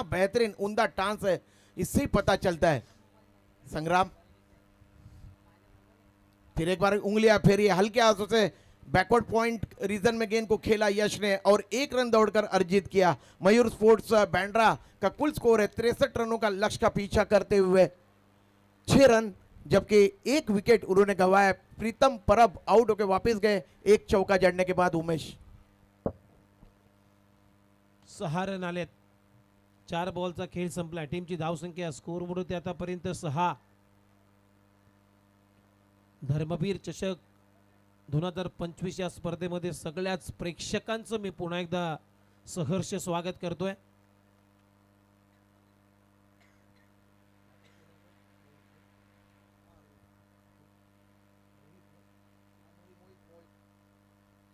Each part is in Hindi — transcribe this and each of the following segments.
बेहतरीन उमदा टांस है, इससे ही पता चलता है। संग्राम फिर एक बार उंगलियां फेरी, हल्के हाथों से बैकवर्ड पॉइंट रीजन में गेंद को खेला यश ने और 1 रन दौड़कर अर्जित किया। मयूर स्पोर्ट्स बैंड्रा का कुल स्कोर है 63 रनों का लक्ष्य का पीछा करते हुए 6 रन, जबकि 1 विकेट उन्होंने गंवाया। प्रीतम परब आउट होकर वापस गए 1 चौका जड़ने के बाद। उमेश 6 रन आलेत, 4 बॉलचा खेळ संपला। टीमची धावसंख्या स्कोर बोर्डवरती आतापर्यंत 6। धर्मवीर चषक 2025 या स्पर्धेमध्ये सगळ्याच प्रेक्षकांचं मी पुन्हा एकदा सहर्ष स्वागत करतोय।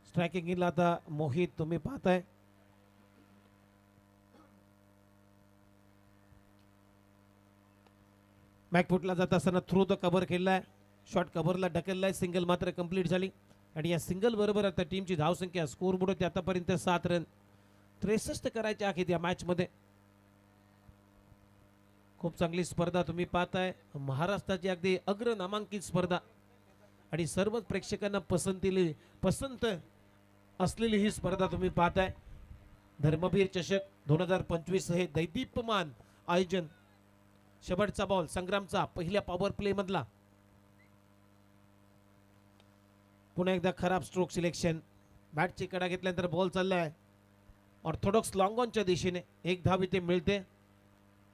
स्ट्रायकिंग इनला आता मोहित तुम्ही पाहताय। बॅकफुटला जात असताना थ्रू द कव्हर खेळलाय, शॉट कव्हरला ढकललाय, सिंगल मात्र कंप्लीट झाली आणि या सिंगल बरोबर आता टीमची धावसंख्या स्कोर बोर्डवरती आतापर्यंत 7 रन 63 करायचे आहेत या मॅच मध्ये। खूप चांगली स्पर्धा तुम्ही पाहताय, महाराष्ट्राची अगदी अग्र नामांकित स्पर्धा आणि सर्वच प्रेक्षकांना पसंत असलेली ही स्पर्धा तुम्ही पाहताय। धर्मवीर चषक 2025 हे दैदीप्यमान आयोजन। शेवटचा बॉल संग्रामचा पहिल्या पॉवर प्ले मधला, पुन्हा एकदा खराब स्ट्रोक सिलेक्शन। बॅटची कडा घेतल्यानंतर बॉल चाललाय ऑर्थोडॉक्स लॉंग ऑनच्या दिशेने, 1 धाव इथे मिळते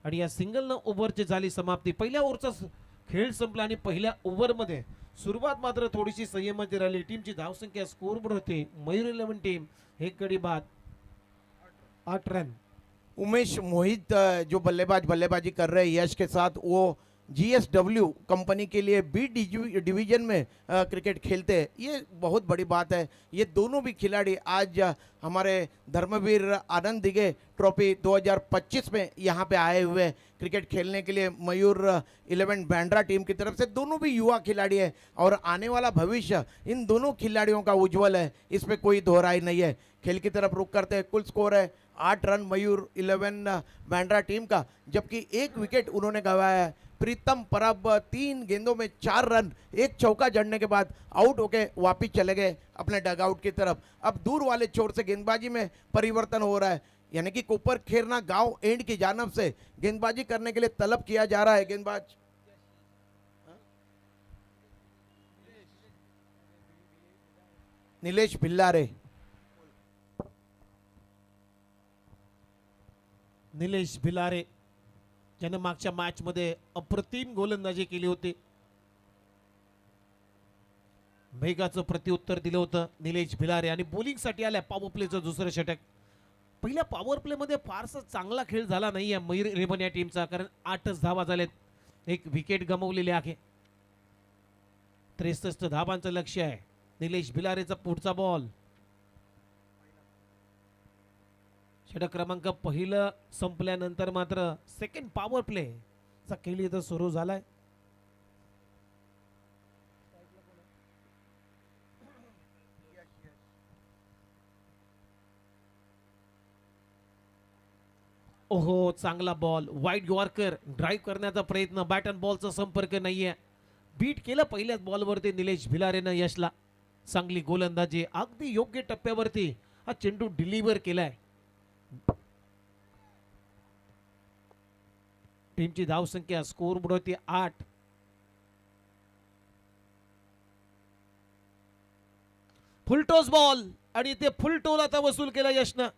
आणि या सिंगल न ओव्हरची झाली समाप्ती। पहिल्या ओव्हरचा खेळ संपला आणि पहिल्या ओव्हर मध्ये सुरुवात मात्र थोडीशी संयमाची राहिली। टीमची धावसंख्या स्कोर बोर्ड होती मयूर 11 टीम 1 गडी बाद 8 रन। उमेश मोहित जो बल्लेबाजी कर रहे हैं यश के साथ, वो GSW कंपनी के लिए बी डिवीजन में क्रिकेट खेलते हैं। ये बहुत बड़ी बात है। ये दोनों भी खिलाड़ी आज हमारे धर्मवीर आनंद दिघे ट्रॉफी 2025 में यहाँ पे आए हुए क्रिकेट खेलने के लिए। मयूर 11 बैंड्रा टीम की तरफ से दोनों भी युवा खिलाड़ी है और आने वाला भविष्य इन दोनों खिलाड़ियों का उज्जवल है, इसमें कोई दोहराई नहीं है। खेल की तरफ रुख करते हैं, कुल स्कोर है 8 रन मयूर 11 बैंड्रा टीम का, जबकि 1 विकेट उन्होंने गंवाया है। प्रीतम परब 3 गेंदों में 4 रन 1 चौका जड़ने के बाद आउट होके वापिस चले गए अपने डगआउट की तरफ। अब दूर वाले छोर से गेंदबाजी में परिवर्तन हो रहा है, यानी कि कोपर खेरना गांव एंड की जानब से गेंदबाजी करने के लिए तलब किया जा रहा है। गेंदबाज नीलेश भिल्लारे, निलेश भिलारे ज्याने मागच्या मॅच मध्ये अप्रतिम गोलंदाजी केली होती, मेघाचं प्रत्युत्तर दिलं होतं निलेश भिलारे आणि बॉलिंग साठी आल्या पॉवर प्लेचं दुसरं षटक। पहिल्या पॉवर प्ले मध्ये फारसा चांगला खेळ झाला नाहीये मयूर 11 या टीमचा, कारण 8च धावा झालेत, 1 विकेट गमावलेले आहे। 63 धावांचं लक्ष्य आहे। निलेश भिलारेचा पुढचा बॉल, षटक क्रमांक पहिलं संपल्यानंतर मात्र सेकंड पॉवर प्ले चा खेळ इथं सुरू झालाय। ओहो, चांगला बॉल, वाईड यॉर्कर, ड्राइव्ह करण्याचा प्रयत्न, बॅट अँड बॉलचा संपर्क नाहीये, बीट केलं पहिल्याच बॉलवरती निलेश भिलारेनं यशला। चांगली गोलंदाजी, अगदी योग्य टप्प्यावरती हा चेंडू डिलिव्हर केलाय। टीमची धावसंख्या स्कोर बोर्डवरती 8। फुलटॉस बॉल आणि ते फुलटोल आता वसूल केला यशनं।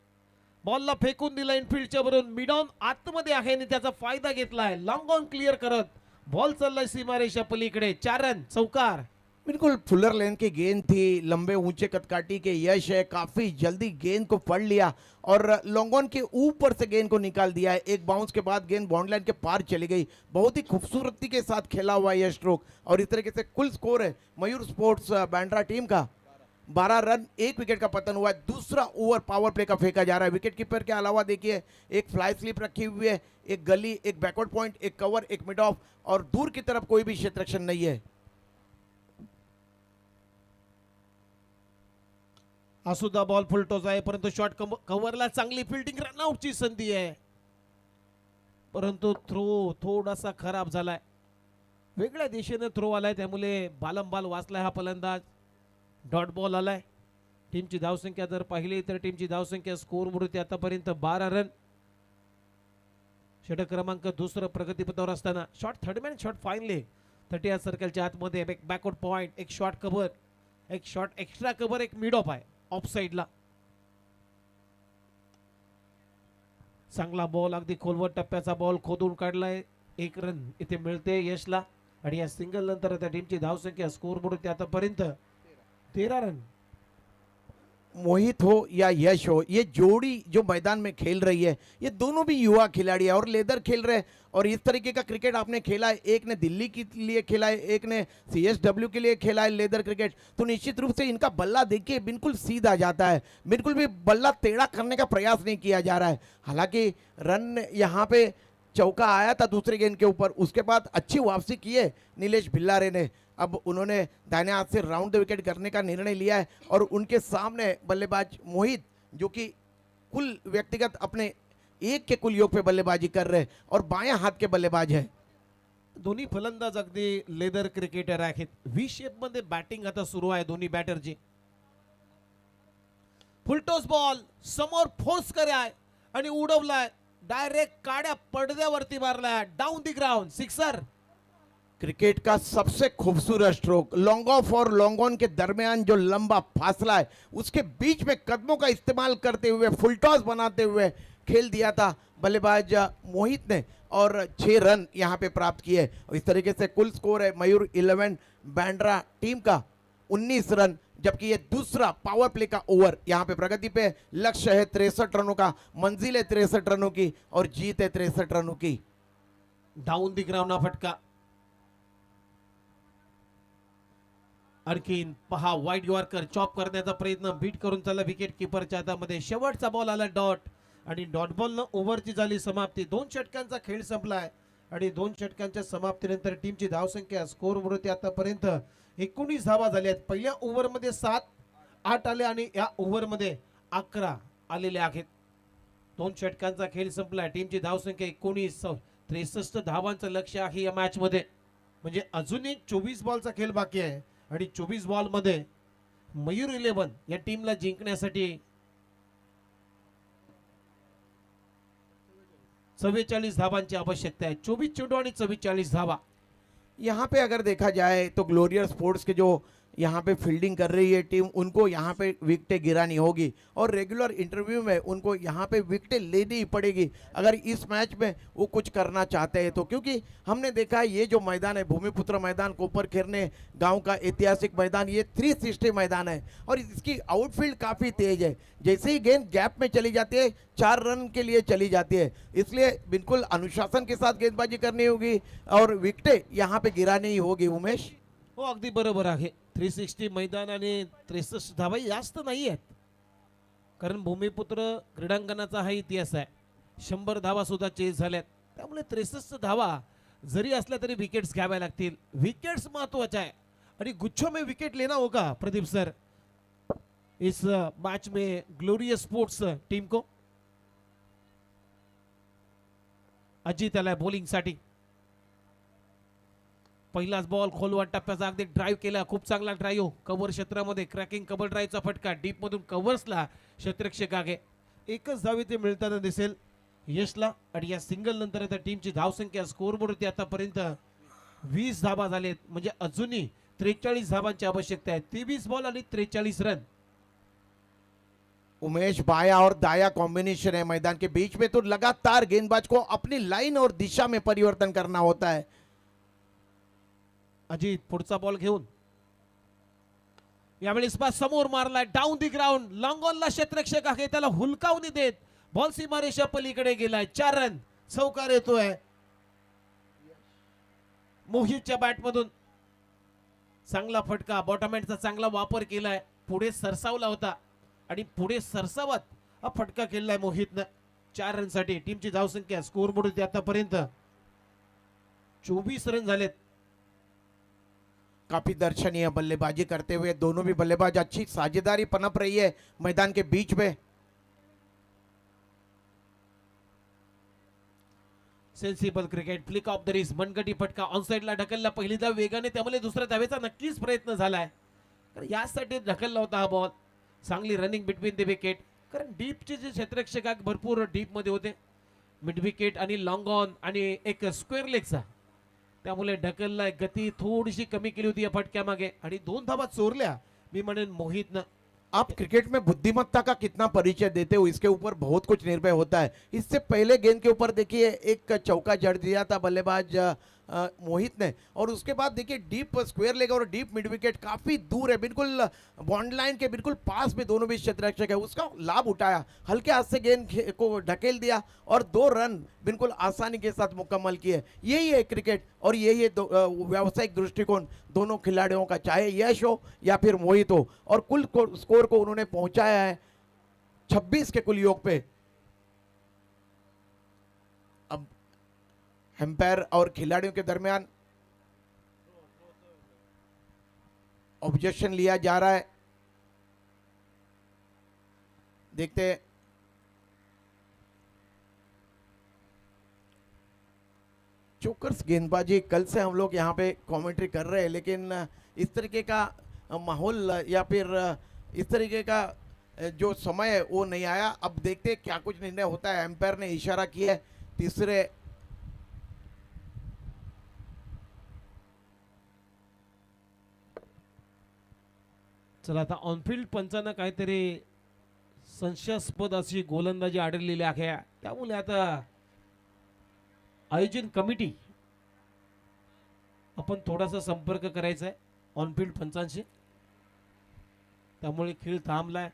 बॉलला फेकून दिला इनफिल्डच्या वरून, मिड ऑन आतमध्ये आहे आणि त्याचा फायदा घेतलाय, लॉंग ऑन क्लिअर करत बॉल चाललाय सीमारेषा पलीकडे। 4 रन चौकार। बिल्कुल फुलर लेन की गेंद थी, लंबे ऊंचे कटकाठी के यश है, काफी जल्दी गेंद को पढ़ लिया और लॉन्गॉन के ऊपर से गेंद को निकाल दिया है। एक बाउंस के बाद गेंद बाउंड लाइन के पार चली गई। बहुत ही खूबसूरती के साथ खेला हुआ यह स्ट्रोक और इस तरीके से कुल स्कोर है मयूर स्पोर्ट्स बैंड्रा टीम का 12 रन, 1 विकेट का पतन हुआ है। दूसरा ओवर पावर प्ले का फेंका जा रहा है। विकेट कीपर के अलावा देखिए एक फ्लाई स्लिप रखी हुई है, एक गली, एक बैकवर्ड पॉइंट, एक कवर, एक मिड ऑफ और दूर की तरफ कोई भी क्षेत्ररक्षण नहीं है। हा सुद्धा बॉल फुलटॉस आहे, परंतु शॉट कव्हरला चांगली फिल्डिंग, रनआउटची संधी आहे। परंतु थ्रो थोडासा खराब झालाय, वेगळ्या दिशेने थ्रो आलाय, त्यामुळे बालंबाल वाचलाय हा फलंदाज. डॉट बॉल आलाय. टीमची धावसंख्या जर पाहिली तर टीमची धावसंख्या स्कोअरवरती आतापर्यंत 12 रन. षटक क्रमांक दुसरं प्रगतीपथावर असताना शॉट थर्डमॅन शॉट फाईनली 30 सर्कलच्या आतमध्ये एक बॅकवर्ड पॉइंट, एक शॉट कव्हर, एक शॉट एक्स्ट्रा कव्हर, एक मिड ऑफ आहे ऑफ साइडला. चांगला बॉल, अगदी खोलवर टप्प्याचा बॉल खोदून काढलाय. 1 रन इथे मिळते यशला. आणि या सिंगल नंतर त्या टीमची धावसंख्या स्कोअरबोर्ड आतापर्यंत 13 रन. मोहित हो या यश हो, ये जोड़ी जो मैदान में खेल रही है, ये दोनों भी युवा खिलाड़ी है और लेदर खेल रहे हैं. और इस तरीके का क्रिकेट आपने खेला है, एक ने दिल्ली के लिए खेला है, एक ने CSW के लिए खेला है लेदर क्रिकेट, तो निश्चित रूप से इनका बल्ला देखिए बिल्कुल सीधा जाता है, बिल्कुल भी बल्ला टेढ़ा करने का प्रयास नहीं किया जा रहा है. हालांकि रन यहाँ पे चौका आया था दूसरे गेंद के ऊपर, उसके बाद अच्छी वापसी की है नीलेश भिल्लारे ने. अब उन्होंने दाहिने हाथ से राउंड द विकेट करने का निर्णय लिया है और उनके सामने बल्लेबाज मोहित जो कि कुल व्यक्तिगत अपने एक के कुल योग पे बल्लेबाजी कर रहे हैं और बाएं हाथ के बल्लेबाज हैं. दोन्ही फलंदाज अगदी लेदर क्रिकेटर आहेत. व्ही शेप मध्ये बॅटिंग आता सुरू आहे दोन्ही बॅटरची. फुलटॉस बॉल समोर फोर्स कराय आणि उडवलाय, डायरेक्ट काड्या पडद्यावरती मारलाय, down the ground, sixer. Cricket का सबसे खूबसूरत स्ट्रोक, लॉन्ग ऑफ और लॉन्ग ऑन के दरमियान जो लंबा फासला है उसके बीच में कदमों का इस्तेमाल करते हुए फुल टॉस बनाते हुए खेल दिया था बल्लेबाज मोहित ने और 6 रन यहां पे प्राप्त किए. और इस तरीके से कुल स्कोर है मयूर 11 बैंड्रा टीम का 19 रन, जबकि ये दूसरा पावर प्ले का ओवर. यहां पे प्रगति पे लक्ष्य है 63 रनों का, मंजिल है 63 रनों की और जीत है 63 रनों की. डाऊन दी ग्राउंड हा फटका. आणखीन पहा वाईट यॉर्कर चॉप करण्याचा प्रयत्न, बीट करून चालला विकेट किपरच्या हातामध्ये. शेवटचा बॉल आला डॉट आणि डॉट बॉल न ओव्हरची झाली समाप्ती. 2 षटकांचा खेळ संपलाय आणि 2 षटकांच्या समाप्तीनंतर टीमची धावसंख्या स्कोअरवरती आतापर्यंत 19 धावा झाल्या आहेत. पहिल्या ओव्हरमध्ये 7, 8 आले आणि या ओव्हरमध्ये 11 आलेले आहेत. 2 षटकांचा खेळ संपलाय. टीमची धावसंख्या 19, 63 धावांचं लक्ष्य आहे या मॅच मध्ये. म्हणजे अजूनही 24 बॉलचा खेळ बाकी आहे आणि 24 बॉल मध्ये मयूर 11 या टीमला जिंकण्यासाठी 44 धावांची आवश्यकता है. 24 चेंडू आणि 44 धावा. यहाँ पे अगर देखा जाए तो ग्लोरियर स्पोर्ट्स के जो यहाँ पे फील्डिंग कर रही है टीम, उनको यहाँ पे विकेटें गिरानी होगी और रेगुलर इंटरव्यू में उनको यहाँ पे विकेटें लेनी ही पड़ेगी अगर इस मैच में वो कुछ करना चाहते हैं तो. क्योंकि हमने देखा है ये जो मैदान है भूमिपुत्र मैदान, कोपर खेरने गांव का ऐतिहासिक मैदान, ये 360 मैदान है और इसकी आउटफील्ड काफ़ी तेज है. जैसे ही गेंद गैप में चली जाती है 4 रन के लिए चली जाती है, इसलिए बिल्कुल अनुशासन के साथ गेंदबाजी करनी होगी और विकेटें यहाँ पे गिरानी ही होगी. उमेश हो अगदी बरोबर आहे. 360 मैदान आणि 63 धावा जास्त नाही आहेत, कारण भूमिपुत्र क्रीडांगणाचा हा इतिहास आहे. 100 धावा सुद्धा चेस झाल्यात, त्यामुळे 63 धावा जरी असल्या तरी विकेट्स घ्याव्या लागतील. विकेट्स महत्वाच्या आहे आणि गुच्छों में विकेट लेना होगा प्रदीप सर इस मैच में ग्लोरियस स्पोर्ट्स टीम को. अजित आलाय बॉलिंग साठी. पहिलाच बॉल खोलवर टप्प्याचा, अगदी ड्राईव्ह केला, खूप चांगला ड्राईव्ह कव्हर क्षेत्रामध्ये, क्रॅकिंग कव्हर ड्राईव्हचा फटका डीप मधून कव्हर्सला क्षेत्ररक्षक आगे. एकच धाव इथे मिळताना दिसेल यशला आणि या सिंगल नंतर आता टीमची धावसंख्या स्कोअरबोर्डवरती आतापर्यंत 20 धावा झालेत. म्हणजे अजूनही 43 धावांची आवश्यकता आहे. 23 बॉल आणि 43 रन. उमेश बाया और दाया कॉम्बिनेशन है मैदान के बीच में, तो लगातार गेंदबाज को अपनी लाइन और दिशा में परिवर्तन करना होता है. अजित पुढचा बॉल घेऊन यावेळेस पास समोर मारलाय, डाऊन दी ग्राउंड, लॉंग ऑनला क्षेत्ररक्षक आहे, त्याला हुलकावणी देत बॉल सीमारेषा पलीकडे गेलाय. 4 रन. चौकार येतोय मोहितच्या बॅट मधून. चांगला फटका, बॉटमहँडचा चांगला वापर केलाय, पुढे सरसावला होता आणि पुढे सरसावत हा फटका केलाय मोहितनं. 4 रन साठी टीमची धावसंख्या स्कोअरबोर्ड आतापर्यंत 24 रन झालेत. काफी दर्शनीय बल्लेबाजी करते हुए दोनों भी बल्लेबाज, अच्छी साझेदारी पनप रही है मैदान के बीच में. Sensible cricket, flick off the wrist, मनगटी फटका, ऑन साइडला ढकलला पहिली धाव वेगाने, त्यामुळे दुसऱ्या धावेचा नक्कीच प्रयत्न झालाय. कारण यासाठी ढकलला होता हा बॉल. चांगली रनिंग बिटवीन द विकेट, कारण डीपचे जे क्षेत्ररक्षक आहेत भरपूर डीप मध्ये होते. मिड विकेट आणि लॉंग ऑन आणि एक स्क्वेअर लेगचा, त्यामुळे ढकलला गती थोडीशी कमी केली होती या फटक्यामागे आणि 2 धावा चोरल्या. मी म्हणेन मोहितनं. आप क्रिकेट में बुद्धिमत्ता का कितना परिचय देते हो इसके ऊपर बहुत कुछ निर्भर होता है. इससे पहले गेंद के ऊपर देखिए एक चौका जड़ दिया था बल्लेबाज मोहित ने, और उसके बाद देखिए डीप स्क्वायर लेग और डीप मिड विकेट काफी दूर है, बिल्कुल बॉन्ड लाइन के बिल्कुल पास में दोनों भी क्षेत्ररक्षक है, उसका लाभ उठाया, हल्के हाथ से गेंद को ढकेल दिया और 2 रन बिल्कुल आसानी के साथ मुकम्मल किए. यही है क्रिकेट और यही है व्यावसायिक दृष्टिकोण दोनों खिलाड़ियों का, चाहे यश हो या फिर मोहित हो. और कुल स्कोर को उन्होंने पहुंचाया है 26 के कुल योग पे. अब एम्पायर और खिलाड़ियों के दरमियान ऑब्जेक्शन लिया जा रहा है. देखते हैं. चोकर्स गेंदबाजी कल से हम लोग यहाँ पे कमेंट्री कर रहे हैं, लेकिन इस तरीके का माहौल या फिर इस तरीके का जो समय है वो नहीं आया. अब देखते हैं क्या कुछ निर्णय होता है. एम्पायर ने इशारा किया है तीसरे. चला आता ऑनफिल्ड पंचांना काहीतरी संशयास्पद अशी गोलंदाजी आढळलेली आहे, त्यामुळे आता आयोजन कमिटी आपण थोडासा संपर्क करायचा आहे ऑनफिल्ड पंचांशी. त्यामुळे खेळ थांबलाय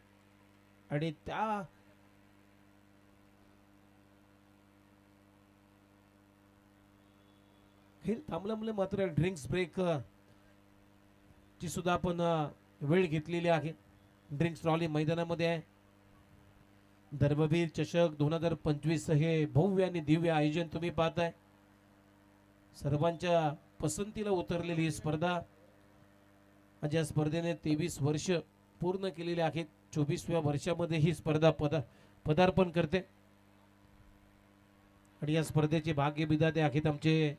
आणि त्या खेळ थांबल्यामुळे मात्र ड्रिंक्स ब्रेक ची सुद्धा आपण वेळ घेतलेली आहे. ड्रिंक्स ट्रॉली मैदानामध्ये आहे. धर्मवीर चषक 2025 हे भव्य आणि दिव्य आयोजन तुम्ही पाहताय. सर्वांच्या पसंतीला उतरलेली ही स्पर्धा. आज या स्पर्धेने 23 वर्ष पूर्ण केलेली आहेत. 24व्या वर्षामध्ये ही स्पर्धा पदार्पण करते आणि या स्पर्धेचे भाग्य विधाते आहेत आमचे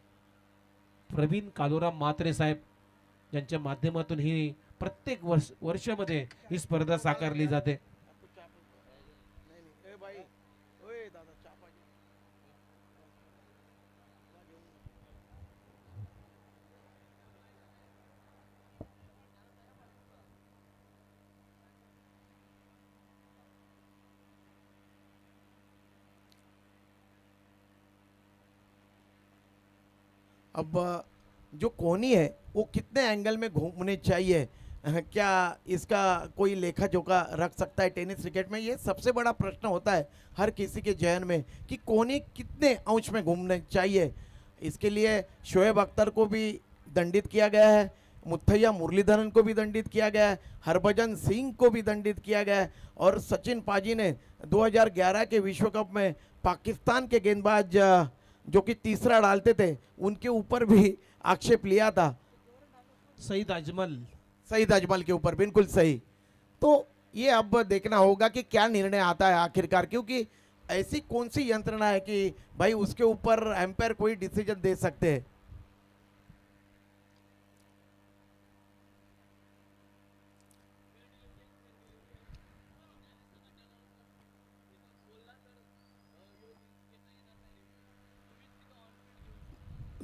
प्रवीण कालोराम म्हात्रे साहेब, ज्यांच्या माध्यमातून ही प्रत्येक वर्षामध्ये ही स्पर्धा साकारली जाते. अब जो कोहनी है वो कितने एंगल में घूमने चाहिए, क्या इसका कोई लेखा जोखा रख सकता है टेनिस क्रिकेट में? ये सबसे बड़ा प्रश्न होता है हर किसी के जहन में कि कोहनी कितने अंश में घूमने चाहिए. इसके लिए शोएब अख्तर को भी दंडित किया गया है, मुथैया मुरलीधरन को भी दंडित किया गया है, हरभजन सिंह को भी दंडित किया गया है, और सचिन पाजी ने 2011 के विश्व कप में पाकिस्तान के गेंदबाज जो कि तीसरा डालते थे उनके ऊपर भी आक्षेप लिया था. सईद अजमल के ऊपर बिल्कुल सही. तो ये अब देखना होगा कि क्या निर्णय आता है आखिरकार, क्योंकि ऐसी कौन सी यंत्रणा है कि भाई उसके ऊपर एम्पायर कोई डिसीजन दे सकते हैं.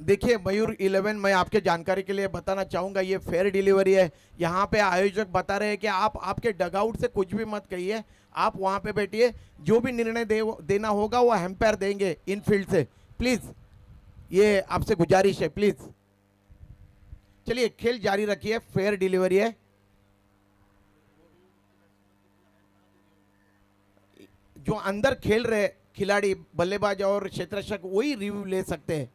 देखिए मयूर 11, मैं आपके जानकारी के लिए बताना चाहूँगा ये फेयर डिलीवरी है. यहाँ पे आयोजक बता रहे हैं कि आप आपके डगआउट से कुछ भी मत कहिए, आप वहाँ पे बैठिए, जो भी निर्णय देना होगा वो एम्पायर देंगे इनफील्ड से. प्लीज़ ये आपसे गुजारिश है, प्लीज़. चलिए खेल जारी रखिए, फेयर डिलीवरी है. जो अंदर खेल रहे खिलाड़ी बल्लेबाज और क्षेत्ररक्षक वही रिव्यू ले सकते हैं.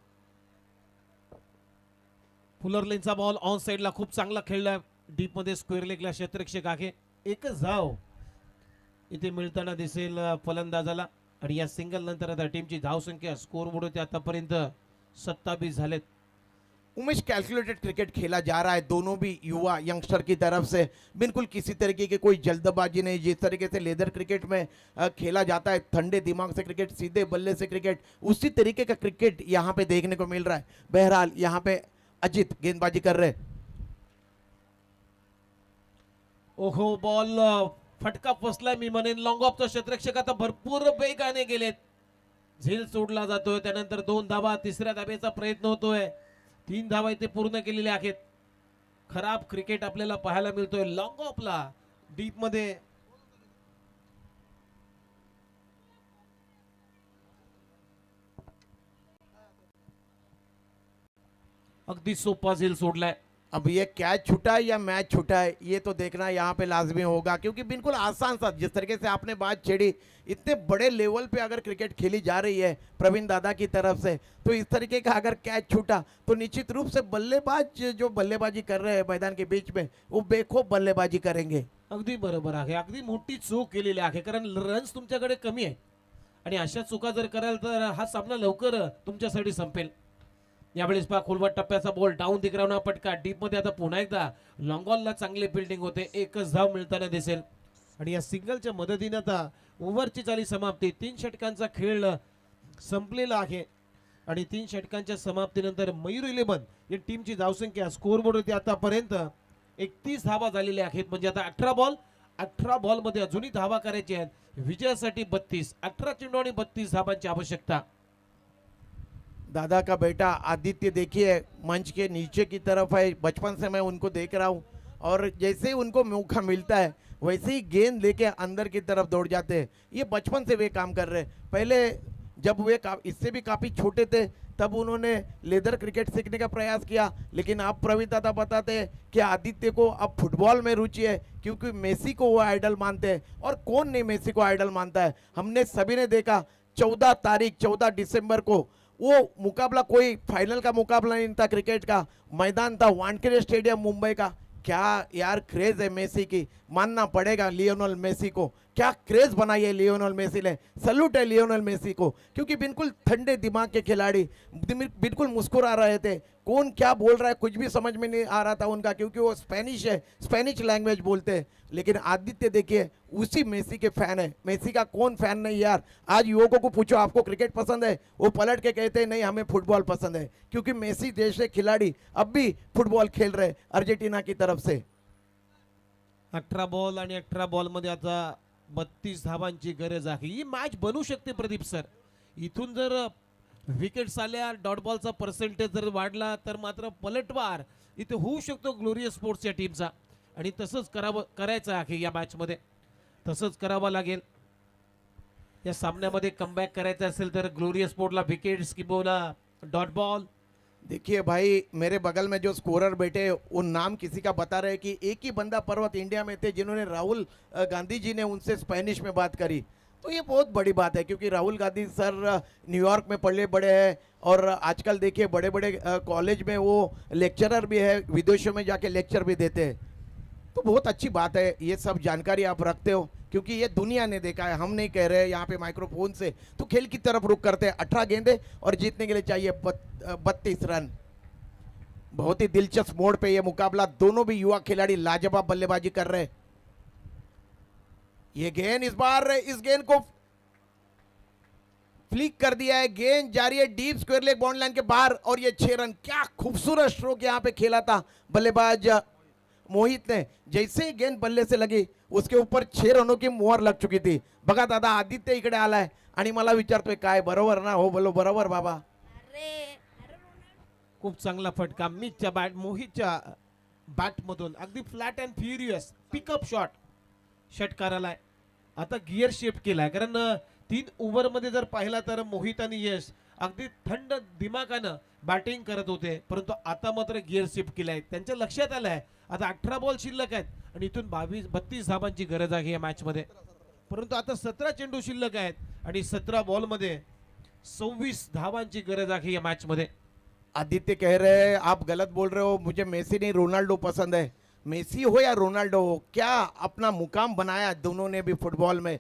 फुलरलेनचा बॉल ऑन साइडला खूप चांगला खेळला, डीप मध्ये स्क्वेअर लेगला क्षेत्ररक्षक आहे. एकच धाव इथे मिळताना दिसेल फलंदाजाला आणि या सिंगल नंतर आता टीमची धाव संख्या स्कोर बोर्ड होते आतापर्यंत 27 झालेत. उमेश कैलकुलेटेड क्रिकेट खेला जा रहा है दोनों भी युवा यंगस्टर की तरफ से। बिल्कुल किसी तरीके की कोई जल्दबाजी नहीं। जिस तरीके से लेदर क्रिकेट में खेला जाता है, ठंडे दिमाग से क्रिकेट, सीधे बल्ले से क्रिकेट, उसी तरीके का क्रिकेट यहाँ पे देखने को मिल रहा है। बहरहाल यहाँ पे अजित गेंदबाजी कर रहे। ओहो, बॉल फटका फसलाय मी म्हणेन. लॉंग ऑफचा क्षेत्ररक्षक आता भरपूर वेगाने गेलेत. झेल सोडला जातोय, त्यानंतर 2 धावा, तिसऱ्या धाब्याचा प्रयत्न होतोय. 3 धावा इथे पूर्ण केलेल्या आहेत. खराब क्रिकेट आपल्याला पाहायला मिळतोय लॉंग ऑफला, डीप मध्ये. अगदी सोपा झेल सोडलाय. अब ये कैच छूटा है या मैच छूटा है, ये तो देखना यहाँ पे लाजमी होगा, क्योंकि बिल्कुल आसान सा, जिस तरीके से आपने बात छेड़ी, इतने बड़े लेवल पे अगर क्रिकेट खेली जा रही है प्रवीण दादा की तरफ से, तो इस तरीके का अगर कैच छूटा तो निश्चित रूप से बल्लेबाज जो बल्लेबाजी कर रहे हैं मैदान के बीच में, वो बेखौफ बल्लेबाजी करेंगे. अगदी बरोबर आहे. अगदी मोठी चूक केलेली आहे, कारण रन्स तुमच्याकडे कमी आहे आणि अशा चुका जर कराल तर हा सामना लवकर तुमच्यासाठी संपेल. यावेळेस पहा खोलवर टप्प्याचा बॉल डाऊन दिग्रावना पटका डीप मध्ये. आता पुन्हा एकदा लॉंग ऑनला चांगली फिल्डिंग होते, एकच धाव मिळताना दिसेल. आणि या सिंगलच्या मदतीने आता ओव्हरची झाली समाप्ती. 3 षटकांचा खेळ संपलेला आहे आणि 3 षटकांच्या समाप्तीनंतर मयूर 11 या टीमची धावसंख्या स्कोअरबोर्डवरती आतापर्यंत 31 धावा झालेल्या आहेत. म्हणजे आता 18 बॉल मध्ये अजूनही धावा करायची आहेत. विजयासाठी 32, 18 चेंडू आणि 32 धावांची आवश्यकता. दादा का बेटा आदित्य देखिए मंच के नीचे की तरफ है, बचपन से मैं उनको देख रहा हूँ, और जैसे ही उनको मौका मिलता है वैसे ही गेंद लेके अंदर की तरफ दौड़ जाते हैं. ये बचपन से वे काम कर रहे हैं. पहले जब वे इससे भी काफ़ी छोटे थे तब उन्होंने लेदर क्रिकेट सीखने का प्रयास किया, लेकिन अब प्रवीण दादा बताते हैं कि आदित्य को अब फुटबॉल में रुचि है, क्योंकि मेसी को वो आइडल मानते हैं. और कौन नहीं मेसी को आइडल मानता है. हमने सभी ने देखा 14 दिसंबर को वो मुकाबला कोई फाइनल का मुकाबला नहीं था, क्रिकेट का मैदान था वानखेड़े स्टेडियम मुंबई का. क्या यार क्रेज है मेसी की, मानना पड़ेगा लियोनेल मेसी को. क्या क्रेज बनाई है लियोनेल मेसी ने. सल्यूट है लियोनेल मेसी को, क्योंकि बिल्कुल ठंडे दिमाग के खिलाड़ी बिल्कुल मुस्कुरा रहे थे. कौन क्या बोल रहा है कुछ भी समझ में नहीं आ रहा था उनका, क्योंकि वो स्पेनिश है, स्पेनिश लैंग्वेज बोलते हैं. लेकिन आदित्य देखिए उसी मेसी के फैन है. मेसी का कौन फैन नहीं यार. आज युवकों को पूछो आपको क्रिकेट पसंद है, वो पलट के कहते हैं नहीं हमें फुटबॉल पसंद है, क्योंकि मेसी देश के खिलाड़ी अब भी फुटबॉल खेल रहे अर्जेंटीना की तरफ से. 18 बॉल आणि 18 बॉल मध्ये आता 32 धावांची गरज आहे. ही मॅच बनू शकते प्रदीप सर. इथून जर विकेट्स आल्या, डॉट बॉलचा पर्सेंटेज जर वाढला तर मात्र पलटवार इथे होऊ शकतो ग्लोरियस स्पोर्ट्सच्या टीमचा. आणि तसंच करायचं आहे या मॅच मध्ये, तसंच करावं लागेल. या सामन्यामध्ये कमबॅक करायचं असेल तर ग्लोरियस स्पोर्टला विकेट्स किंवा डॉट बॉल. देखिए भाई मेरे बगल में जो स्कोरर बैठे वो नाम किसी का बता रहे कि एक ही बंदा पर्वत इंडिया में थे जिन्होंने राहुल गांधी जी ने उनसे स्पेनिश में बात करी. तो ये बहुत बड़ी बात है, क्योंकि राहुल गांधी सर न्यूयॉर्क में पढ़े बड़े हैं, और आजकल देखिए बड़े बड़े कॉलेज में वो लेक्चरर भी है, विदेशों में जाके लेक्चर भी देते हैं. तो बहुत अच्छी बात है, ये सब जानकारी आप रखते हो, क्योंकि ये दुनिया ने देखा है, हम नहीं कह रहे हैं यहाँ पे माइक्रोफोन से. तो खेल की तरफ रुख करते हैं. 18 गेंदे और जीतने के लिए चाहिए 32 रन. बहुत ही दिलचस्प मोड़ पे ये मुकाबला. दोनों भी युवा खिलाड़ी लाजवाब बल्लेबाजी कर रहे हैं. ये गेंद इस बार इस गेंद को फ्लिक कर दिया है. गेंद जा रही है deep square leg boundary line के बाहर, और ये 6 रन. क्या खूबसूरत स्ट्रोक यहाँ पे खेला था बल्लेबाज मोहित ने. जैसे ही गेंद बल्ले से लगी उसके ऊपर 6 रनों की मोहर लग चुकी थी. बघा दादा आदित्य इकडे आलाय आणि मला विचारतोय काय बरोबर ना. हो बोलो बरोबर बाबा. खूप चांगला फटका मिचच्या बॅट, मोहितच्या बॅट मधून अगदी flat and furious pickup shot षटकाराला. आता गिअर शिफ्ट केलाय, कारण 3 ओव्हर मध्ये जर पाहिला तर मोहित आणि यश अगदी थंड दिमागानं बॅटिंग करत होते, परंतु आता मात्र गिअर शिफ्ट केलाय. त्यांच्या लक्षात आलंय आता 18 बॉल शिल्लक आहेत आणि इथून 32 धावांची गरज आहे या मॅच मध्ये. परंतु आता 17 चेंडू शिल्लक आहेत आणि 17 बॉल मध्ये 26 धावांची गरज आहे या मॅच मध्ये. आदित्य कह रहे हैं आप गलत बोल रहे हो, मुझे मेसी नहीं रोनाल्डो पसंद है. मेसी हो या रोनाल्डो हो, क्या अपना मुकाम बनाया दोनों ने भी फुटबॉल में.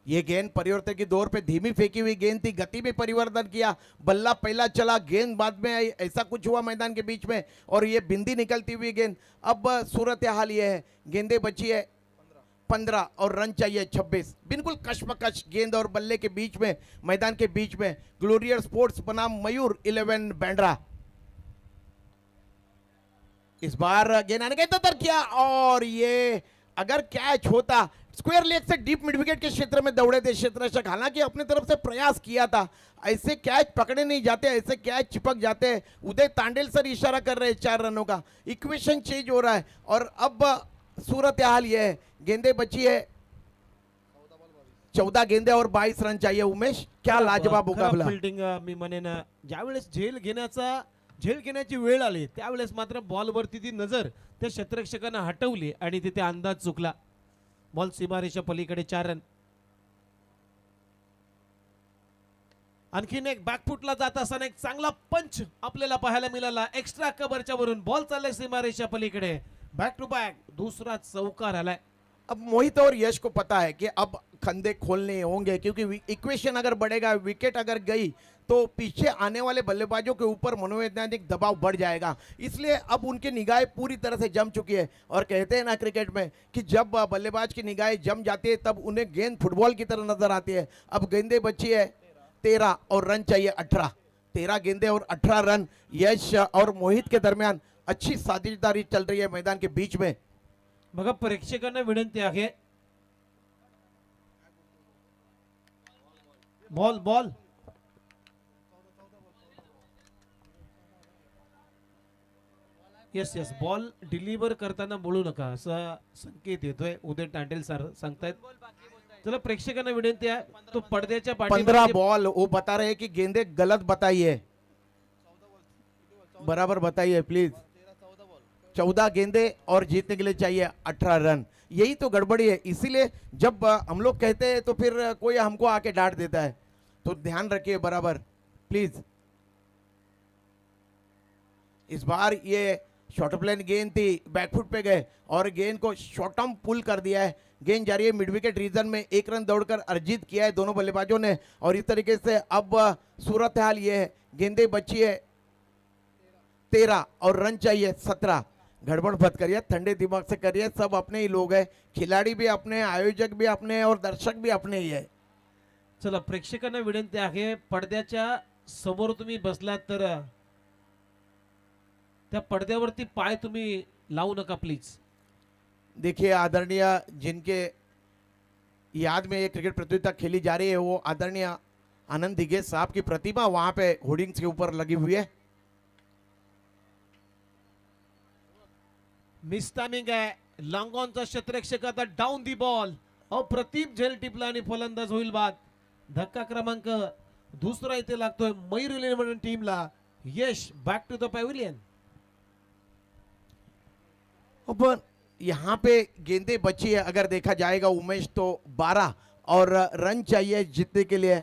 ये गेंद परिवर्तन की दौर पे धीमी फेंकी हुई गेंद थी, गति में परिवर्तन किया, बल्ला पहला चला, गेंद बाद में आई, ऐसा कुछ हुआ मैदान के बीच में और ये बिंदी निकलती हुई गेंद। अब सूरत हाल ये है, गेंदे बची है 15 और रन चाहिए 26। बिल्कुल कशमकश गेंद और बल्ले के बीच में, मैदान के बीच में। ग्लोरियस स्पोर्ट्स बनाम मयूर 11 बैंड्रा। इस बार गेंद आने का इंतजार किया और ये अगर कैच होता, स्क्वायर लेग से डीप मिड विकेट के क्षेत्र में दौड़े थे क्षेत्ररक्षक, हालांकि अपने तरफ से प्रयास किया था। ऐसे कैच पकड़े नहीं जाते, ऐसे कैच चिपक जाते हैं। उदय तांडेल सर इशारा कर रहे हैं 4 रनों का। इक्वेशन चेंज हो रहा है और अब सूरत हाल ये है, गेंदे बची है 14 गेंदे और 22 रन चाहिए। उमेश, क्या लाजवाब मुकाबला। फिल्डिंग मी म्हणेन, ज्यावेळेस झेल घेण्याची वेळ आली त्यावेळेस मात्र बॉलवरती ती नजर त्या क्षेत्ररक्षकांना हटवली आणि तिथे अंदाज चुकला। बॉल सीमारेषा पलीकडे 4 रन। आणखीन एक बॅकफुटला जात असताना एक चांगला पंच आपल्याला पाहायला मिळाला एक्स्ट्रा कव्हरच्या वरून। बॉल चाललाय सीमारेषा पलीकडे, बॅक टू बॅक दूसरा चौकार आलाय। अब मोहित और यश को पता है कि अब खंदे खोलने होंगे, क्योंकि इक्वेशन अगर बढ़ेगा, विकेट अगर गई तो पीछे आने वाले बल्लेबाजों के ऊपर मनोवैज्ञानिक दबाव बढ़ जाएगा। इसलिए अब उनकी निगाहें पूरी तरह से जम चुकी है और कहते हैं ना क्रिकेट में कि जब बल्लेबाज की निगाहें जम जाती है तब उन्हें गेंद फुटबॉल की तरह नजर आती है। अब गेंदे बची है 13 और रन चाहिए 18। 13 गेंदे और 18 रन। यश और मोहित के दरमियान अच्छी साझेदारी चल रही है मैदान के बीच में। बघा प्रेक्षकांना विनंती आहे, ball ball yes ball deliver करताना बोलू नका असा संकेत येतोय उदय तांडेल सर सांगतायत। चला प्रेक्षकांना विनंती आहे, तो पडद्याच्या 15 बॉल वो बता रहे हैं कि गेंदे गलत बताइए, बराबर बताइए प्लीज। 14 गेंदे और जीतने के लिए चाहिए 18 रन। यही तो गड़बड़ी है, इसीलिए जब हम लोग कहते हैं तो फिर कोई हमको आके डांट देता है, तो ध्यान रखिए बराबर प्लीज। इस बार ये शॉर्ट प्लेन गेंद थी, बैकफुट पे गए और गेंद को शॉर्ट टर्म पुल कर दिया है। गेंद जा रही है मिड विकेट रीजन में, 1 रन दौड़कर अर्जित किया है दोनों बल्लेबाजों ने। और इस तरीके से अब सूरत हाल ये है, गेंदे बची है 13 और रन चाहिए 17। गड़बड़ मत करिए, ठंडे दिमाग से करिए, सब अपने ही लोग हैं, खिलाड़ी भी अपने, आयोजक भी अपने और दर्शक भी अपने ही है। चला प्रेक्षकांना विनंती आहे, पडद्याच्या समोर तुम्ही बसलात तर त्या पडद्यावरती पाय तुम्ही लावू नका प्लीज। देखिए आदरणीय, जिनके याद में ये क्रिकेट प्रतियोगिता खेली जा रही है वो आदरणीय आनंद दिगे साहब की प्रतिमा वहां पे होर्डिंग्स के ऊपर लगी हुई है। मिस टायमिंग आहे, लॉंग ऑनचा क्षेत्ररक्षक आता डाऊन दी बॉल, अप्रतिम झेल टिपला आणि फलंदाज होईल बाद। धक्का क्रमांक दुसरा इथे लागतोय मयूर 11 टीमला। यश बॅक टू द पॅव्हिलियन। अब यहाँ पे गेंदे बची है, अगर देखा जाएगा उमेश तो 12 और रन चाहिए जीतने के लिए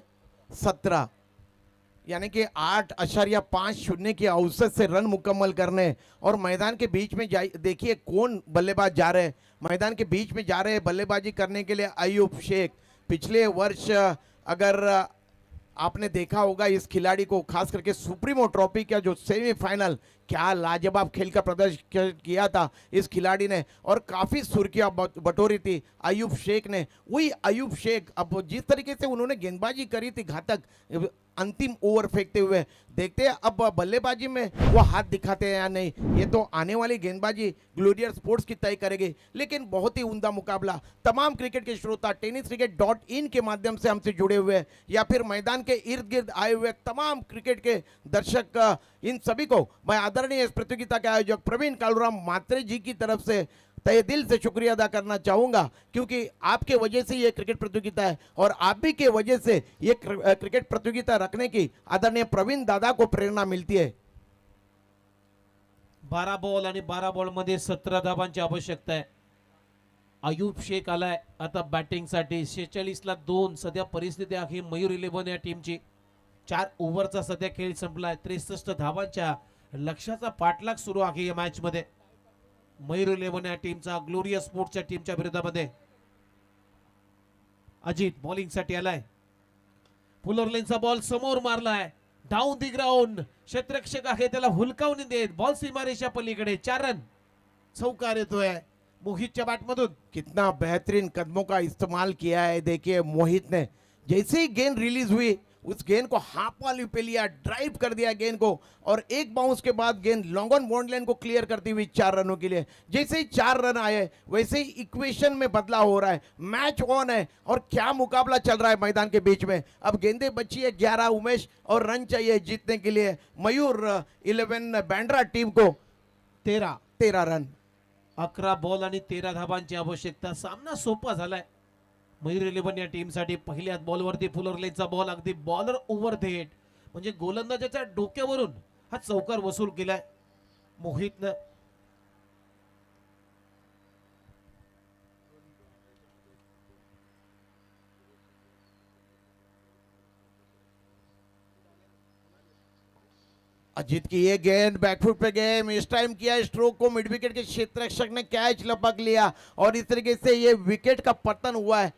17, यानी कि 8.50 की औसत से रन मुकम्मल करने। और मैदान के बीच में देखिए कौन बल्लेबाज जा रहे हैं, मैदान के बीच में जा रहे हैं बल्लेबाजी करने के लिए अयूब शेख। पिछले वर्ष अगर आपने देखा होगा इस खिलाड़ी को, खास करके सुप्रीमो ट्रॉफी का जो सेमीफाइनल, क्या लाजवाब खेल का प्रदर्शन किया था इस खिलाड़ी ने और काफ़ी सुर्खियां बटोरी थी अयूब शेख ने। वही अयूब शेख अब जिस तरीके से उन्होंने गेंदबाजी करी थी घातक, अंतिम ओवर फेंकते हुए, देखते हैं अब बल्लेबाजी में वो हाथ दिखाते हैं या नहीं, ये तो आने वाली गेंदबाजी ग्लोरियस स्पोर्ट्स की तय करेगी। लेकिन बहुत ही उम्दा मुकाबला। तमाम क्रिकेट के श्रोता tenniscricket.in के माध्यम से हमसे जुड़े हुए हैं या फिर मैदान के इर्द गिर्द आए हुए तमाम क्रिकेट के दर्शक, इन सभी को मैं आदरणीय इस प्रतियोगिता के आयोजक प्रवीण कालूराम मात्रे जी की तरफ से तहे दिल से शुक्रिया अदा करना चाहूंगा, क्योंकि आपके वजह से ये क्रिकेट प्रतियोगिता है और आप भी के वजह से ये क्रिकेट प्रतियोगिता रखने की आदरणीय प्रवीण दादा को प्रेरणा मिलती है। 12 बॉल आणि 12 बॉल मध्ये 17 धावांची आवश्यकता आहे। अयूब शेख आलाय आता बॅटिंग साठी। 46 ला 2 सध्या परिस्थिती आहे मयूर 11 या टीमची। 4 ओव्हरचा सध्या खेळ संपलाय। 63 धावांच्या लक्ष्याचा पाठलाग सुरू आहे या मॅच मध्ये मयूर 11 या टीमचा ग्लोरियस स्पोर्ट्सच्या टीमच्या विरोधामध्ये। अजित बॉलिंग साठी आलाय. पुलर लेनचा बॉल समोर मारलाय डाऊन दी ग्राउंड. क्षेत्ररक्षक आहे त्याला हुलकावून देत बॉल सीमारेषा पलीकडे 4 रन. चौकार येतोय मोहितच्या बॅटमधून. कितना बेहतरीन कदमों का इस्तेमाल किया है देखिए मोहित ने. जैसे ही गेंद रिलीज हुई उस गेंद को हाफ वाली पे लिया, ड्राइव कर दिया गेंद को और एक बाउंस के बाद गेंद लॉन्ग ऑन बॉन्ड लाइन को क्लियर करती हुई 4 रनों के लिए. जैसे ही 4 रन आए वैसे ही इक्वेशन में बदलाव हो रहा है. मैच ऑन है और क्या मुकाबला चल रहा है मैदान के बीच में. अब गेंदें बची है 11 उमेश और रन चाहिए जीतने के लिए मयूर 11 बैंड्रा टीम को 13 रन. 11 बॉल आणि 13 धाबांची आवश्यकता. सामना सोपा झालाय मयूर 11 या टीम साठी. पहिल्याच बॉलवरती फुलर लेनचा बॉल अगदी बॉलर ओव्हर द हेड म्हणजे गोलंदाजाच्या डोक्यावरून हा चौकार वसूल केलाय मोहितनं. अजीत की ये गेंद बैकफुट पे गए, मिस टाइम किया स्ट्रोक को, मिड विकेट के क्षेत्र रक्षक ने कैच लपक लिया और इस तरीके से ये विकेट का पतन हुआ है.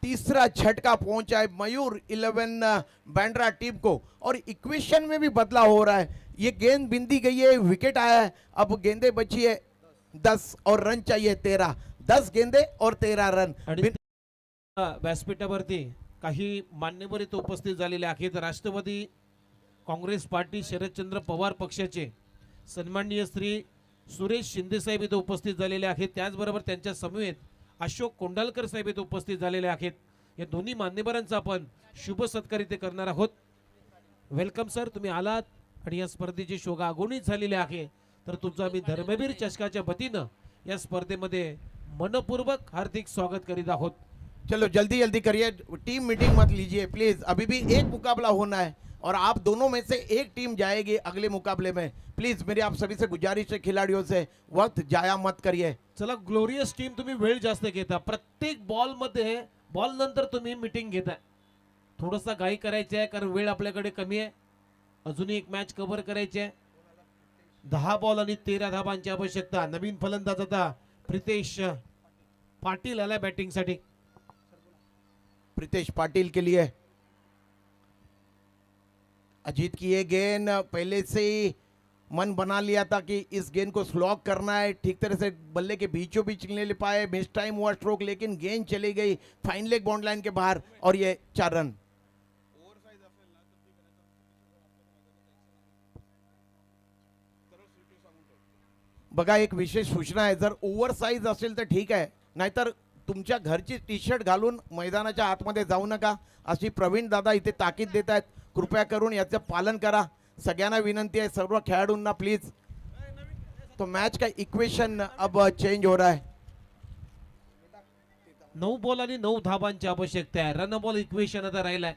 तीसरा झटका पहुंचा है मयूर 11 बैंड्रा टीम को और इक्वेशन में भी बदलाव हो रहा है. ये गेंद बिंदी गई है, विकेट आया है. अब गेंदे बची है 10 और रन चाहिए 13. 10 गेंदे और 13 रन. व्यासपीठावरती काही मान्यवर इथे उपस्थित झालेले आहेत. राष्ट्रवादी काँग्रेस पार्टी शरदचंद्र पवार पक्षाचे सन्माननीय श्री सुरेश शिंदे साहेब इथे उपस्थित झालेले आहेत. त्याचबरोबर त्यांच्या समवेत अशोक कोंडालकर साहेब इथे उपस्थित झालेले आहेत. या दोन्ही मान्यवरांचा आपण शुभ सत्कार इथे करणार आहोत. वेलकम सर, तुम्ही आलात आणि या स्पर्धेची शोभागोणी झालेली आहे. तर तुमचं आम्ही धर्मवीर चषकाच्या वतीनं या स्पर्धेमध्ये मनपूर्वक हार्दिक स्वागत करीत आहोत. चलो जल्दी जल्दी करिए, टीम मीटिंग मत लीजिए प्लीज. अभी भी एक मुकाबला होना है और आप दोनों में से एक टीम जाएगी अगले मुकाबले में. प्लीज मेरी आप सभी से गुजारिश है खिलाड़ियों से, वक्त जाया मत करिए. चला ग्लोरियस टीम, तुम्ही वेळ जास्त घेता. प्रत्येक बॉल मध्ये बॉल नंतर तुम्ही मीटिंग घेताय. थोडासा घाई करायची आहे कारण वेळ आपल्याकडे कमी आहे. अजूनही एक मॅच कव्हर करायची आहे. 10 बॉल आणि 13 धाबांची आवश्यकता. नवीन फलंदाज आता प्रितेश पाटील आला बॅटिंग साठी. प्रितेश पाटिल के लिए अजीत की ये गेंद पहले से ही मन बना लिया था कि इस गेंद को स्लॉक करना है, ठीक तरह से बल्ले के बीचों बीच नहीं ले पाए, मिस टाइम हुआ स्ट्रोक, लेकिन गेंद चली गई फाइन लेग बॉन्ड लाइन के बाहर और ये 4 रन. बघा एक विशेष सूचना आहे, जर ओव्हर साईज असेल तर ठीक आहे, नाहीतर तुमच्या घरची टी शर्ट घालून मैदानाच्या आतमध्ये जाऊ नका अशी प्रवीण दादा इथे ताकीद देत आहेत. कृपया करून याचं पालन करा. सगळ्यांना विनंती आहे, सर्व खेळाडूंना प्लीज. तो मैच का इक्वेशन अब चेंज हो रहा है. 9 बॉल आणि 9 धाबांची आवश्यकता आहे. रन बॉल इक्वेशन आता राहिलाय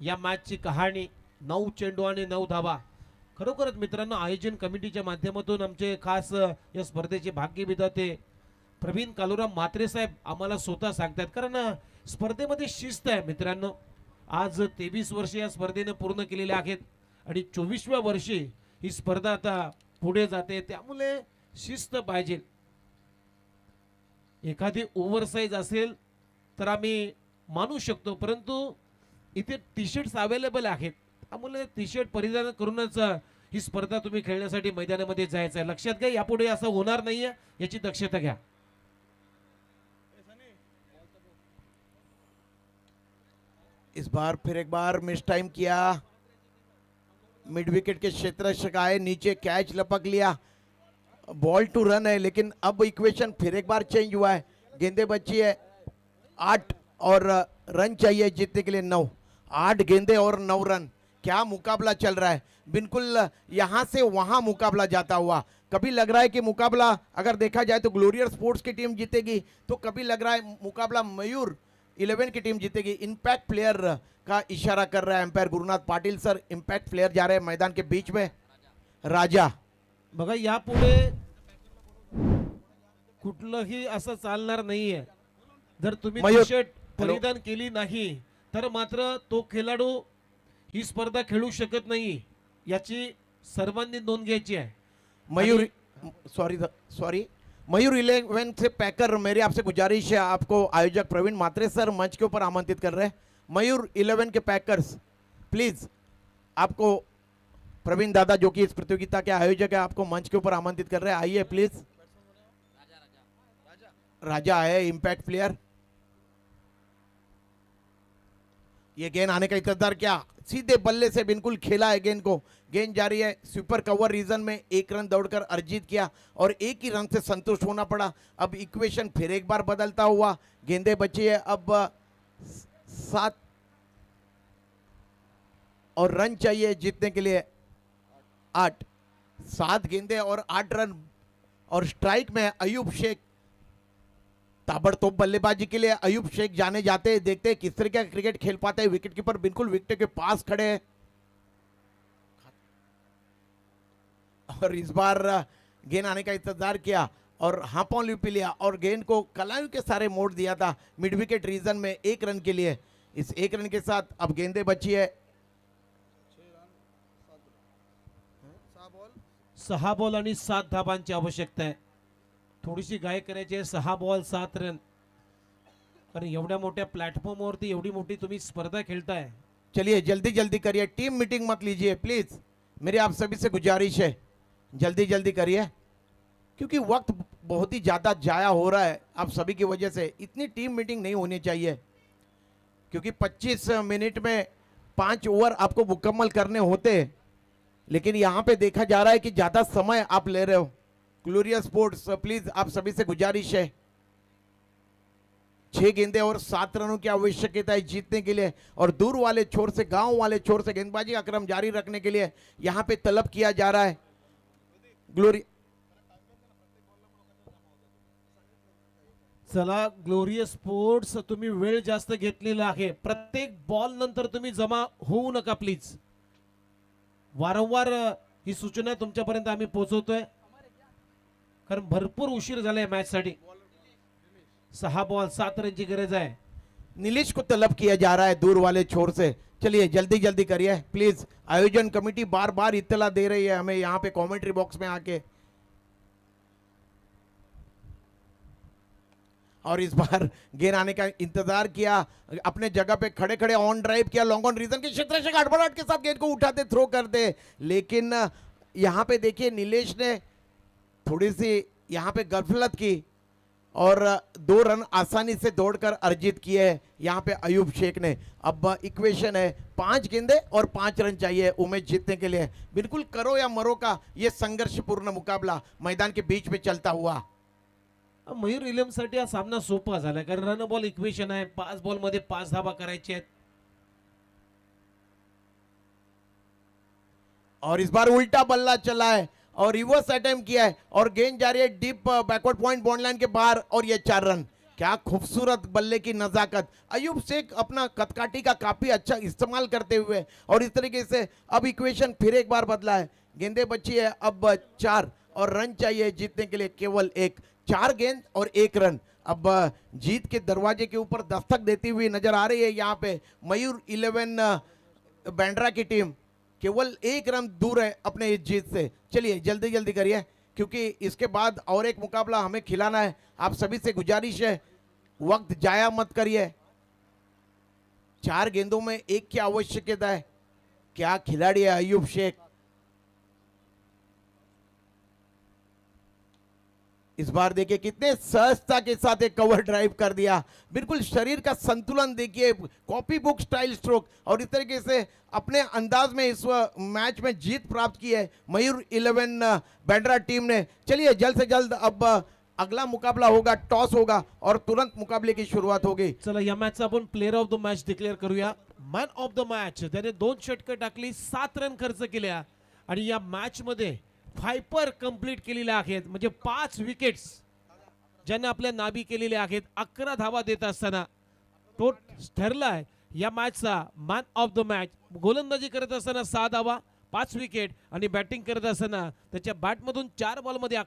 या मॅचची कहाणी. 9 चेंडू आणि 9 धाबा. खरोखरच मित्रांनो, आयोजन कमिटीच्या माध्यमातून आमचे खास या स्पर्धेचे भाग्य विधाते प्रवीण कालुराम म्हात्रे साहेब आम्हाला स्वतः सांगतात, कारण स्पर्धेमध्ये शिस्त आहे मित्रांनो. आज 23 वर्ष या स्पर्धेने पूर्ण केलेले आहेत आणि 24व्या वर्षी ही स्पर्धा आता पुढे जाते. त्यामुळे शिस्त पाहिजे. एखादी ओव्हरसाइज असेल तर आम्ही मानू शकतो, परंतु इथे टी शर्ट्स अवेलेबल आहेत. त्यामुळे टी शर्ट परिधान करूनच ही स्पर्धा तुम्ही खेळण्यासाठी मैदानामध्ये जायचं आहे. लक्षात घ्या, यापुढे असं होणार नाहीये, याची दक्षता घ्या. इस बार फिर एक बार मिस टाइम किया, मिड विकेट के क्षेत्र रक्षक आए, नीचे कैच लपक लिया, बॉल टू रन है, लेकिन अब इक्वेशन फिर एक बार चेंज हुआ है. गेंदे बची है 8 और रन चाहिए जीतने के लिए 9. 8 गेंदे और 9 रन. क्या मुकाबला चल रहा है. बिल्कुल यहाँ से वहाँ मुकाबला जाता हुआ. कभी लग रहा है कि मुकाबला अगर देखा जाए तो ग्लोरियस स्पोर्ट्स की टीम जीतेगी, तो कभी लग रहा है मुकाबला मयूर 11 की टीम जीतेगी. इम्पैक्ट प्लेयर का इशारा कर रहा है umpire Gurunath Patil sir. Impact player जा रहे हैं मैदान के बीच में. राजा बघा, यापुढे कुठलंही असं चालणार नाहीये. जर तुम्ही मयूर, टी शर्ट परिधान केली नाही तर मात्र तो खेळाडू ही स्पर्धा खेळू शकत नाही, याची सर्वांनी नोंद घ्यायची आहे. मयूर सॉरी मयूर 11 से पैकर, मेरी आपसे गुजारिश है, आपको आयोजक प्रवीण मात्रे सर मंच के ऊपर आमंत्रित कर रहे हैं। मयूर 11 के पैकर्स प्लीज, आपको प्रवीण दादा जो कि इस प्रतियोगिता के आयोजक है, आपको मंच के ऊपर आमंत्रित कर रहे हैं, आइए प्लीज। राजा है इंपैक्ट प्लेयर। ये गेंद आने का इंतजार किया, सीधे बल्ले से बिल्कुल खेला है गेंद को। गेंद जारी है, सुपर कवर रीजन में 1 रन दौड़कर अर्जित किया और 1 ही रन से संतुष्ट होना पड़ा। अब इक्वेशन फिर एक बार बदलता हुआ, गेंदे बची है अब 7 और रन चाहिए जीतने के लिए 8। 7 गेंदे और 8 रन और स्ट्राइक में अयूब शेख। ताबड़तोड़ बल्लेबाजी के लिए अयूब शेख जाने जाते हैं, देखते हैं किस तरीके का क्रिकेट खेल पाते हैं। विकेट कीपर बिल्कुल विकेट के पास खड़े हैं और इस बार गेंद आने का इंतजार किया और हाथों लिपि लिया और गेंद को कलायु के सारे मोड़ दिया था मिड विकेट रीजन में 1 रन के लिए। इस 1 रन के साथ अब गेंदे बची है 6 बॉल आणि 7 धाबांची आवश्यकता आहे। थोडीशी घाई करायची आहे, 6 बॉल 7 रन, कारण एवढ्या मोठ्या प्लॅटफॉर्मवरती एवढी मोठी तुम्ही स्पर्धा खेळताय। चलिए जल्दी जल्दी करिए, टीम मीटिंग मत लीजिए प्लीज, मेरी आप सभी से गुजारिश है, जल्दी जल्दी करिए क्योंकि वक्त बहुत ही ज़्यादा जाया हो रहा है आप सभी की वजह से। इतनी टीम मीटिंग नहीं होनी चाहिए क्योंकि 25 मिनट में 5 ओवर आपको मुकम्मल करने होते हैं, लेकिन यहाँ पे देखा जा रहा है कि ज़्यादा समय आप ले रहे हो। ग्लोरियस स्पोर्ट्स प्लीज आप सभी से गुजारिश है, 6 गेंदे और 7 रनों की आवश्यकता है जीतने के लिए और दूर वाले छोर से, गांव वाले छोर से गेंदबाजी का क्रम जारी रखने के लिए यहां पे तलब किया जा रहा है। चला ग्लोरियस स्पोर्ट्स, तुम्ही वेळ जास्त घेतलेला आहे, प्रत्येक बॉल नंतर तुम्ही जमा होऊ नका प्लीज। वारंवार ही सूचना तुमच्यापर्यंत आम्ही पोहोचवतोय कारण भरपूर उशीर झालाय मॅच साठी। 6 बॉल 7 रनची गरज आहे। नीलेश को तलब किया जा रहा है दूर वाले छोर से, चलिए जल्दी जल्दी करिए प्लीज। आयोजन कमेटी बार बार इत्तला दे रही है हमें यहाँ पे कमेंट्री बॉक्स में आके, और इस बार गेंद आने का इंतजार किया, अपने जगह पे खड़े खड़े ऑन ड्राइव किया, लॉन्ग ऑन रीजन के क्षेत्र से गड़बड़ाहट के साथ गेंद को उठाते थ्रो करते, लेकिन यहाँ पे देखिए नीलेश ने थोड़ी सी यहाँ पे गफलत की और 2 रन आसानी से दौड़कर अर्जित किए हैं यहाँ पे अयूब शेख ने। अब इक्वेशन है 5 गेंदे और 5 रन चाहिए उमेश जीतने के लिए। बिल्कुल करो या मरो का ये संघर्षपूर्ण मुकाबला मैदान के बीच में चलता हुआ। मयूर विलियम्स साठी हा सामना सोपा झालाय कारण रन बॉल इक्वेशन आहे, 5 बॉल मध्ये 5 धाबा करायचे आहेत। और इस बार उल्टा बल्ला चला है और रिवर्स अटेम्प्ट किया है और गेंद जा रही है deep backward point bond line के बाहर और ये 4 रन। क्या खूबसूरत बल्ले की नजाकत, अयूब शेख अपना कदकाठी का काफी अच्छा इस्तेमाल करते हुए और इस तरीके से अब इक्वेशन फिर एक बार बदला है। गेंदे बची है अब 4 और रन चाहिए जीतने के लिए केवल 1। 4 गेंद और 1 रन अब जीत के दरवाजे के ऊपर दस्तक देती हुई नजर आ रही है यहाँ पे मयूर 11 बैंड्रा की टीम। केवल 1 रन दूर है अपने इस जीत से। चलिए जल्दी जल्दी करिए क्योंकि इसके बाद और एक मुकाबला हमें खिलाना है। आप सभी से गुजारिश है वक्त जाया मत करिए। 4 गेंदों में 1 की आवश्यकता है। क्या खिलाड़ी है अयूब शेख। इस बार देखिए कितने सहजता के साथ एक कवर ड्राइव कर दिया, बिल्कुल शरीर का संतुलन देखिए, कॉपी बुक स्टाइल स्ट्रोक और इस तरीके से अपने अंदाज में इस मैच में जीत प्राप्त की है मयूर 11 बैंड्रा टीम ने। चलिए जल्द से जल्द अब अगला मुकाबला होगा, टॉस होगा और तुरंत मुकाबले की शुरुआत होगी। चला या मॅचचा आपण player of the match declare करूया। मॅन ऑफ द मॅच, त्याने 2 षटकं टाकली, 7 रन खर्च केल्या आणि या मॅच मध्ये फायपर कंप्लीट केलेले आहेत, म्हणजे 5 विकेट्स ज्यांनी आपल्या नाबी केलेले आहेत। 11 धावा देत असताना तो ठरलाय या मॅचचा मॅन ऑफ द मॅच। गोलंदाजी करत असताना 6 धावा, 5 विकेट आणि बॅटिंग करत असताना त्याच्या बॅटमधून 4 बॉलमध्ये